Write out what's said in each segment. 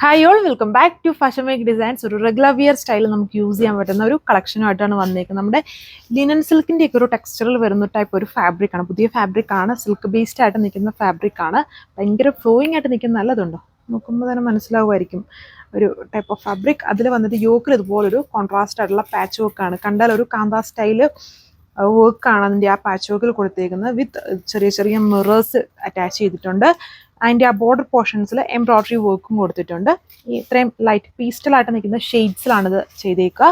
Hi all welcome back to fashion make designs. ഒരു regular wear സ്റ്റൈലിൽ നമുക്ക് use ചെയ്യാൻ പറ്റുന്ന ഒരു കളക്ഷനുമായിട്ടാണ് വന്നേക്കുന്നത്. നമ്മുടെ ലിനൻ സിൽക്കിൻ്റെ ഒക്കെ ഒരു ടെക്സ്ചറിൽ വരുന്ന ടൈപ്പ് ഒരു ഫാബ്രിക് ആണ്. പുതിയ ഫാബ്രിക് ആണ്, സിൽക്ക് ബേസ്ഡ് ആയിട്ട് നിൽക്കുന്ന ഫാബ്രിക് ആണ്. ഭയങ്കര ഫ്ലോയിങ് ആയിട്ട് നിൽക്കുന്ന നല്ലതുണ്ടോ, നോക്കുമ്പോൾ തന്നെ മനസ്സിലാവുമായിരിക്കും. ഒരു ടൈപ്പ് ഓഫ് ഫാബ്രിക്. അതിൽ വന്നിട്ട് യോക്കിൽ ഇതുപോലൊരു കോൺട്രാസ്റ്റ് ആയിട്ടുള്ള പാച്ച് വർക്കാണ്. കണ്ടാൽ ഒരു കാന്ത സ്റ്റൈല് വർക്കാണ് അതിൻ്റെ ആ പാച്ച് വർക്കിൽ കൊടുത്തേക്കുന്നത്. വിത്ത് ചെറിയ ചെറിയ മിറേഴ്സ് അറ്റാച്ച് ചെയ്തിട്ടുണ്ട്. അതിൻ്റെ ആ ബോർഡർ പോർഷൻസിൽ എംബ്രോയ്ഡറി വർക്കും കൊടുത്തിട്ടുണ്ട്. ഈ ഇത്രയും ലൈറ്റ് പീസ്റ്റലായിട്ട് നിൽക്കുന്ന ഷെയ്ഡ്സിലാണിത് ചെയ്തേക്കുക.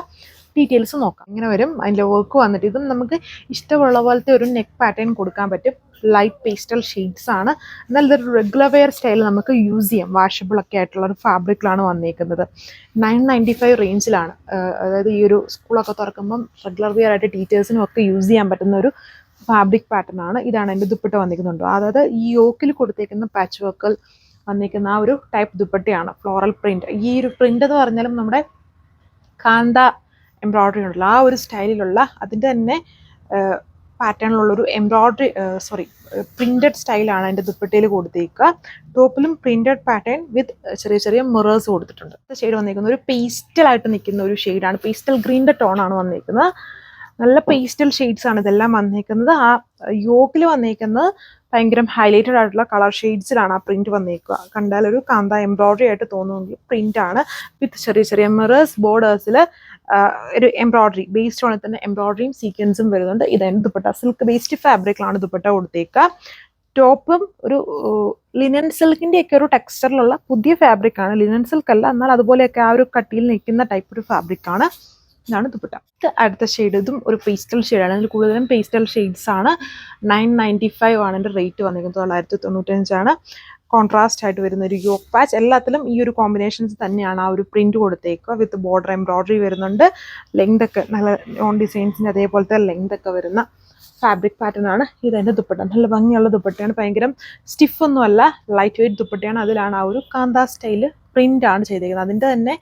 ഡീറ്റെയിൽസ് നോക്കാം. ഇങ്ങനെ വരും അതിൻ്റെ വർക്ക് വന്നിട്ട്. ഇതും നമുക്ക് ഇഷ്ടമുള്ള പോലത്തെ ഒരു നെക്ക് പാറ്റേൺ കൊടുക്കാൻ പറ്റും. ലൈറ്റ് പേസ്റ്റൽ ഷെയ്ഡ്സ് ആണ്. എന്നാൽ ഇതൊരു റെഗുലർ വെയർ സ്റ്റൈൽ നമുക്ക് യൂസ് ചെയ്യാം. വാഷബിൾ ഒക്കെ ആയിട്ടുള്ള ഒരു ഫാബ്രിക്കിലാണ് വന്നേക്കുന്നത്. 995 റേഞ്ചിലാണ്. അതായത് ഈ ഒരു സ്കൂളൊക്കെ തുറക്കുമ്പം റെഗുലർ വെയർ ആയിട്ട് ടീച്ചേഴ്സിനും ഒക്കെ യൂസ് ചെയ്യാൻ പറ്റുന്ന ഒരു ഫാബ്രിക് പാറ്റേൺ ആണ്. ഇതാണ് എൻ്റെ ദുപ്പട്ട വന്നിരിക്കുന്നുണ്ടോ. അതായത് ഈ യോക്കിൽ കൊടുത്തേക്കുന്ന പാച്ച് വർക്കിൽ വന്നിരിക്കുന്ന ആ ഒരു ടൈപ്പ് ദുപ്പട്ടയാണ്. Floral print. ഈ ഒരു പ്രിന്റ് എന്ന് പറഞ്ഞാലും നമ്മുടെ കാന്ത എംബ്രോയ്ഡറി ഉണ്ടല്ലോ, ആ ഒരു സ്റ്റൈലിലുള്ള അതിൻ്റെ തന്നെ പാറ്റേണിലുള്ളൊരു എംബ്രോയ്ഡറി പ്രിന്റഡ് സ്റ്റൈലാണ് എൻ്റെ ദുപ്പട്ടയിൽ കൊടുത്തേക്കുക. ടോപ്പിലും പ്രിന്റഡ് പാറ്റേൺ വിത്ത് ചെറിയ ചെറിയ മിറേഴ്സ് കൊടുത്തിട്ടുണ്ട്. ഷെയ്ഡ് വന്നിരിക്കുന്നത് ഒരു പേസ്റ്റലായിട്ട് നിൽക്കുന്ന ഒരു ഷെയ്ഡാണ്. പേസ്റ്റൽ ഗ്രീൻ്റെ ടോണാണ് വന്നിരിക്കുന്നത്. നല്ല പേസ്റ്റൽ ഷെയ്ഡ്സ് ആണ് ഇതെല്ലാം വന്നേക്കുന്നത്. ആ യോക്കിൽ വന്നേക്കുന്നത് ഭയങ്കര ഹൈലൈറ്റഡ് ആയിട്ടുള്ള കളർ ഷെയ്ഡ്സിലാണ് ആ പ്രിന്റ് വന്നേക്കുക. കണ്ടാൽ ഒരു കാന്ത എംബ്രോയ്ഡറി ആയിട്ട് തോന്നുമെങ്കിൽ പ്രിന്റ് ആണ്. വിത്ത് ചെറിയ ചെറിയ മിറേഴ്സ്, ബോർഡേഴ്സിൽ ഒരു എംബ്രോയ്ഡറി ബേസ്ഡ് ഓണിൽ തന്നെ എംബ്രോയ്ഡറിയും സീക്വൻസും വരുന്നുണ്ട്. ഇതാണ് ദുപ്പട്ട. സിൽക്ക് ബേസ്ഡ് ഫാബ്രിക്കിലാണ് ദുപ്പട്ട കൊടുത്തേക്കുക. ടോപ്പും ഒരു ലിനൻ സിൽക്കിൻ്റെ ഒക്കെ ഒരു ടെക്സ്ചറിലുള്ള പുതിയ ഫാബ്രിക് ആണ്. ലിനൻ സിൽക്ക് അല്ല, എന്നാൽ അതുപോലെയൊക്കെ ആ ഒരു കട്ടിയിൽ നിൽക്കുന്ന ടൈപ്പ് ഒരു ഫാബ്രിക് ആണ്. ഇതാണ് ദുപ്പട്ട. അടുത്ത ഷെയ്ഡ്, ഇതും ഒരു പേസ്റ്റൽ ഷെയ്ഡാണ്. അതിൽ കൂടുതലും പേസ്റ്റൽ ഷെയ്ഡ്സ് ആണ്. 995 ആണ് എൻ്റെ റേറ്റ് വന്നിരിക്കുന്നത്. 995 കോൺട്രാസ്റ്റ് ആയിട്ട് വരുന്ന ഒരു യോക്ക് പാച്ച്. എല്ലാത്തിലും ഈ ഒരു കോമ്പിനേഷൻസ് തന്നെയാണ് ആ ഒരു പ്രിന്റ് കൊടുത്തേക്കുക. വിത്ത് ബോർഡർ എംബ്രോയ്ഡറി വരുന്നുണ്ട്. ലെങ്ത് ഒക്കെ നല്ല ഓൺ ഡിസൈൻസിൻ്റെ അതേപോലത്തെ ലെങ്ത് ഒക്കെ വരുന്ന ഫാബ്രിക് പാറ്റേൺ ആണ്. ഇതെൻ്റെ ദുപ്പട്ട. നല്ല ഭംഗിയുള്ള ദുപ്പട്ടയാണ്. ഭയങ്കര സ്റ്റിഫ് ഒന്നുമല്ല, ലൈറ്റ് വെയ്റ്റ് ദുപ്പട്ടയാണ്. അതിലാണ് ആ ഒരു കാന്ത സ്റ്റൈല് പ്രിന്റ് ആണ് ചെയ്തേക്കുന്നത്. അതിൻ്റെ തന്നെ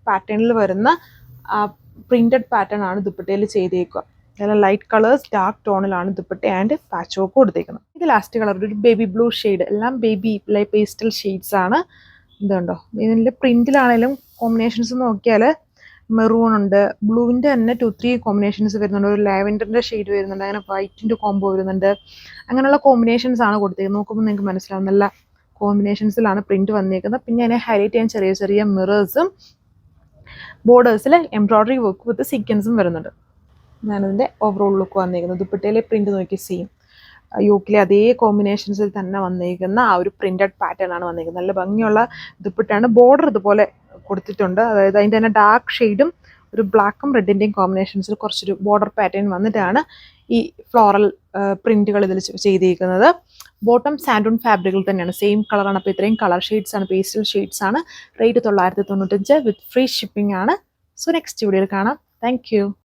പാറ്റേണിൽ വരുന്ന പ്രിന്റഡ് പാറ്റേൺ ആണ് ദുപ്പട്ടയിൽ ചെയ്തേക്കുക. നല്ല ലൈറ്റ് കളേഴ്സ്, ഡാർക്ക് ടോണിലാണ് ദുപ്പട്ട ആൻഡ് പാച്ച് വർക്ക് കൊടുത്തേക്കുന്നത്. ഇത് ലാസ്റ്റ് കളർ ഒരു ബേബി ബ്ലൂ ഷെയ്ഡ്. എല്ലാം ബേബി പേസ്റ്റൽ ഷെയ്ഡ്സ് ആണ്. ഇതുണ്ടോ, ഇതിൻ്റെ പ്രിന്റിലാണെങ്കിലും കോമ്പിനേഷൻസ് നോക്കിയാൽ മെറൂൺ ഉണ്ട്, ബ്ലൂവിൻ്റെ തന്നെ 2-3 കോമ്പിനേഷൻസ് വരുന്നുണ്ട്. ഒരു ലാവൻഡറിൻ്റെ ഷെയ്ഡ് വരുന്നുണ്ട്, അങ്ങനെ വൈറ്റിൻ്റെ കോംബോ വരുന്നുണ്ട്. അങ്ങനെയുള്ള കോമ്പിനേഷൻസ് ആണ് കൊടുത്തേക്കുന്നത്. നോക്കുമ്പോൾ നിങ്ങൾക്ക് മനസ്സിലാവും നല്ല കോമ്പിനേഷൻസിലാണ് പ്രിന്റ് വന്നേക്കുന്നത്. പിന്നെ അതിനെ ഹൈലൈറ്റ് ചെയ്യാൻ ചെറിയ ചെറിയ മിറേഴ്സും ബോർഡേഴ്സിൽ എംബ്രോയ്ഡറി വർക്ക് വിത്ത് സീക്വൻസും വരുന്നുണ്ട്. ഞാനതിൻ്റെ ഓവറോൾ ലുക്ക് വന്നേക്കുന്നത്. ദുപ്പട്ടയിലെ പ്രിന്റ് നോക്കി സെയിം യോക്കിലെ അതേ കോമ്പിനേഷൻസിൽ തന്നെ വന്നേക്കുന്ന ആ ഒരു പ്രിന്റഡ് പാറ്റേൺ ആണ് വന്നേക്കുന്നത്. നല്ല ഭംഗിയുള്ള ദുപ്പട്ടയാണ്. ബോർഡർ ഇതുപോലെ കൊടുത്തിട്ടുണ്ട്. അതായത് അതിൻ്റെ തന്നെ ഡാർക്ക് ഷെയ്ഡും ഒരു ബ്ലാക്കും റെഡിൻ്റെയും കോമ്പിനേഷൻസിൽ കുറച്ചൊരു ബോർഡർ പാറ്റേൺ വന്നിട്ടാണ് ഈ ഫ്ലോറൽ പ്രിന്റുകൾ ഇതിൽ ചെയ്തിരിക്കുന്നത്. ബോട്ടം സാൻഡൂൺ ഫാബ്രിക്കിൽ തന്നെയാണ്, സെയിം കളറാണ്. അപ്പോൾ ഇത്രയും കളർ ഷെയ്ഡ്സ് ആണ്, പേസ്റ്റൽ ഷെയ്ഡ്സ് ആണ്. റേറ്റ് 995 വിത്ത് ഫ്രീ ഷിപ്പിംഗ് ആണ്. സോ നെക്സ്റ്റ് വീഡിയോയിൽ കാണാം. Thank you.